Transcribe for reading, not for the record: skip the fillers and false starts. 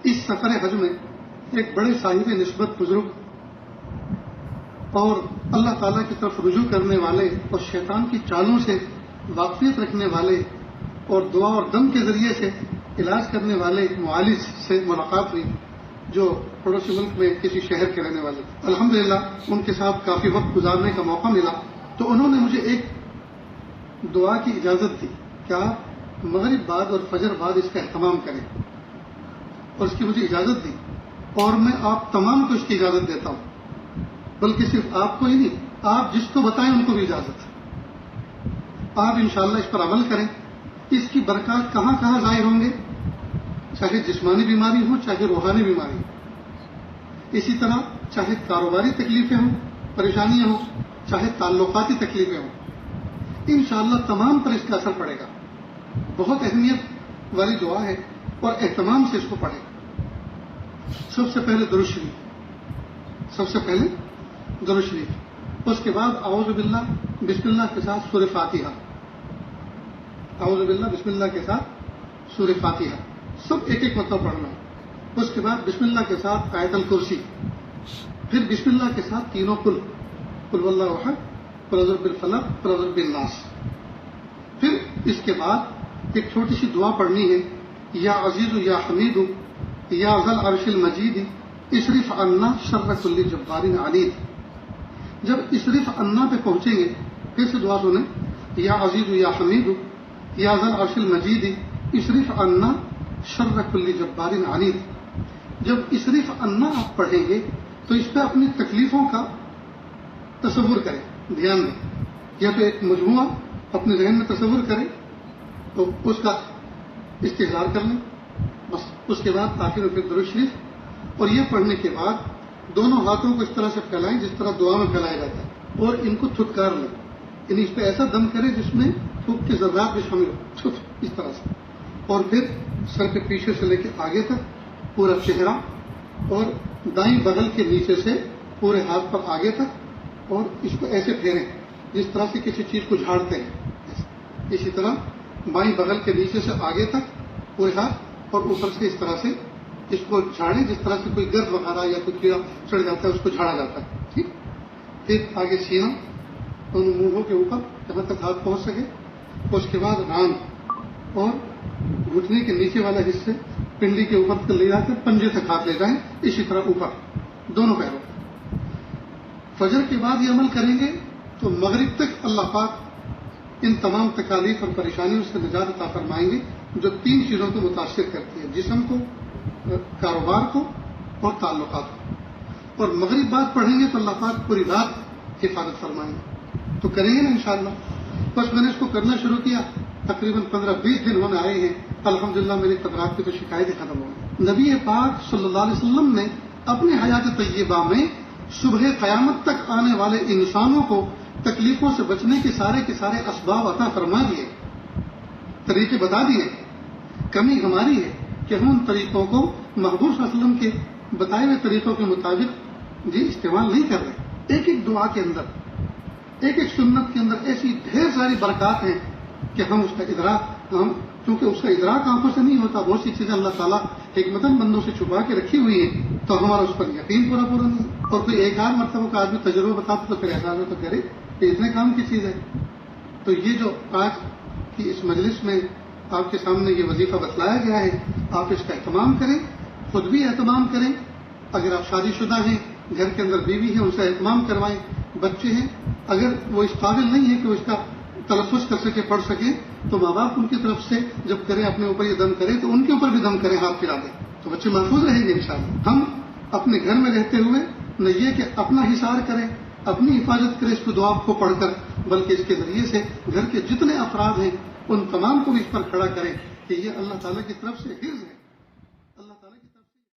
اس سفر حج میں ایک بڑے صاحب نسبت بزرگ اور اللہ تعالیٰ کی طرف رجوع کرنے والے اور شیطان کی چالوں سے واقفیت رکھنے والے اور دعا اور دم کے ذریعے سے علاج کرنے والے معالج سے ملاقات ہوئی جو پڑوسی ملک میں کسی شہر کے رہنے والے تھے. الحمدللہ ان کے ساتھ کافی وقت گزارنے کا موقع ملا تو انہوں نے مجھے ایک دعا کی اجازت دی کہ آپ مغرب بعد اور فجر بعد اس کا اہتمام کریں اور اس کی مجھے اجازت دی اور میں آپ تمام کو اس کی اجازت دیتا ہوں بلکہ صرف آپ کو ہی نہیں آپ جس کو بتائیں ان کو بھی اجازت ہے. آپ انشاءاللہ اس پر عمل کریں. اس کی برکات کہاں کہاں ظاہر ہوں گے چاہے جسمانی بیماری ہو چاہے روحانی بیماری ہو. اسی طرح چاہے کاروباری تکلیفیں ہوں پریشانیاں ہوں چاہے تعلقاتی تکلیفیں ہوں انشاءاللہ تمام پر اس کا اثر پڑے گا. بہت اہمیت والی دعا ہے اور اہتمام سے اس کو پڑھیں. سب سے پہلے درود شریف اس کے بعد اعوذ باللہ بسم اللہ کے ساتھ سورہ فاتحہ. اعوذ باللہ بسم اللہ کے ساتھ سورہ فاتحہ سب ایک ایک مرتبہ پڑھنا. اس کے بعد بسم اللہ کے ساتھ آیت الکرسی. پھر بسم اللہ کے ساتھ تینوں قل واللہ احد قل اعوذ برب الفلق قل اعوذ برب الناس. پھر اس کے بعد ایک چھوٹی سی دعا پڑھنی ہے یا عزیز یا حمید یا ذل عرش المجید اصرف عنا شر کل جبار عنید. جب اصرف عنا پہ پہنچیں گے پھر سے دعا سنیں یا عزیز یا حمید یا ذل عرش المجید اصرف عنا شر کل جبار عنید. جب اصرف عنا آپ پڑھیں گے تو اس پہ اپنی تکلیفوں کا تصور کریں دھیان دیں یا تو ایک مجموعہ اپنے ذہن میں تصور کریں تو اس کا استحضار کر لیں بس. اس کے بعد آخر میں پھر درود شریف اور یہ پڑھنے کے بعد دونوں ہاتھوں کو اس طرح سے پھیلائیں جس طرح دعا میں پھیلایا جاتا ہے اور ان کو تھٹکار لیں. یعنی اس پہ ایسا دم کریں جس میں تھوک کے ذرات بھی شامل ہو اس طرح سے. اور پھر سر کے پیچھے سے لے کے آگے تک پورا چہرہ اور دائیں بغل کے نیچے سے پورے ہاتھ پر آگے تک اور اس کو ایسے پھیریں جس طرح سے کسی چیز کو جھاڑتے ہیں. اسی طرح بائیں بغل کے نیچے سے آگے تک پورے ہاتھ اور اوپر سے اس طرح سے اس کو جھاڑیں جس طرح سے کوئی گرد وغیرہ یا کوئی کیڑا چڑھ جاتا ہے اس کو جھاڑا جاتا ہے. ٹھیک. پھر آگے سینہ دونوں منہوں کے اوپر جہاں تک ہاتھ پہنچ سکے. اس کے بعد ران اور گھٹنے کے نیچے والا حصے پنڈلی کے اوپر لے جا کر پنجے تک ہاتھ لے جائیں. اسی طرح اوپر دونوں پیروں. فجر کے بعد یہ عمل کریں گے تو مغرب تک اللہ پاک ان تمام تکالیف اور پریشانیوں سے نجات عطا فرمائیں گے جو 3 چیزوں کو متاثر کرتی ہے جسم کو کاروبار کو اور تعلقات کو. اور مغرب بعد پڑھیں گے تو اللہ پاک پوری رات حفاظت فرمائیں گے. تو کریں گے نا انشاءاللہ. بس میں نے اس کو کرنا شروع کیا تقریباً 15-20 دن ہونے آئے ہیں. الحمدللہ میری قطرات کی تو شکایتیں ختم ہو گئی. نبی پاک صلی اللہ علیہ وسلم نے اپنے حیات طیبہ میں صبح قیامت تک آنے والے انسانوں کو تکلیفوں سے بچنے کے سارے اسباب عطا فرما دیے طریقے بتا دیے. کمی ہماری ہے کہ ہم ان طریقوں کو محبوب صلی اللہ علیہ وسلم کے بتائے ہوئے طریقوں کے مطابق استعمال نہیں کر رہے. ایک ایک دعا کے اندر ایک ایک سنت کے اندر ایسی ڈھیر ساری برکات ہیں کہ ہم اس کا ادراک کیونکہ اس کا ادراک آنکھوں سے نہیں ہوتا. بہت سی چیزیں اللہ تعالیٰ حکمتاً بندوں سے چھپا کے رکھی ہوئی ہیں تو ہمارا اس پر یقین پورا نہیں. اور کوئی ایک آدھ مرتبہ کا آدمی تجربہ بتاتا تو پھر احساس ہو تو کرے کہ اتنے کام کی چیز ہے. تو یہ جو آج کی اس مجلس میں آپ کے سامنے یہ وظیفہ بتلایا گیا ہے آپ اس کا اہتمام کریں. خود بھی اہتمام کریں. اگر آپ شادی شدہ ہیں گھر کے اندر بیوی ہیں ان سے اہتمام کروائیں. بچے ہیں اگر وہ اس قابل نہیں ہے کہ وہ اس کا تلفظ کر سکے پڑھ سکیں تو ماں باپ ان کی طرف سے جب کریں اپنے اوپر یہ دم کریں تو ان کے اوپر بھی دم کریں ہاتھ پھیلا دیں تو بچے محفوظ رہیں گے انشاءاللہ. ہم اپنے گھر میں رہتے ہوئے نہ یہ کہ اپنا حصار کریں اپنی حفاظت کریں اس کو دعا کو پڑھ کر بلکہ اس کے ذریعے سے گھر کے جتنے افراد ہیں ان تمام کو بھی اس پر کھڑا کریں کہ یہ اللہ تعالیٰ کی طرف سے حفظ ہے.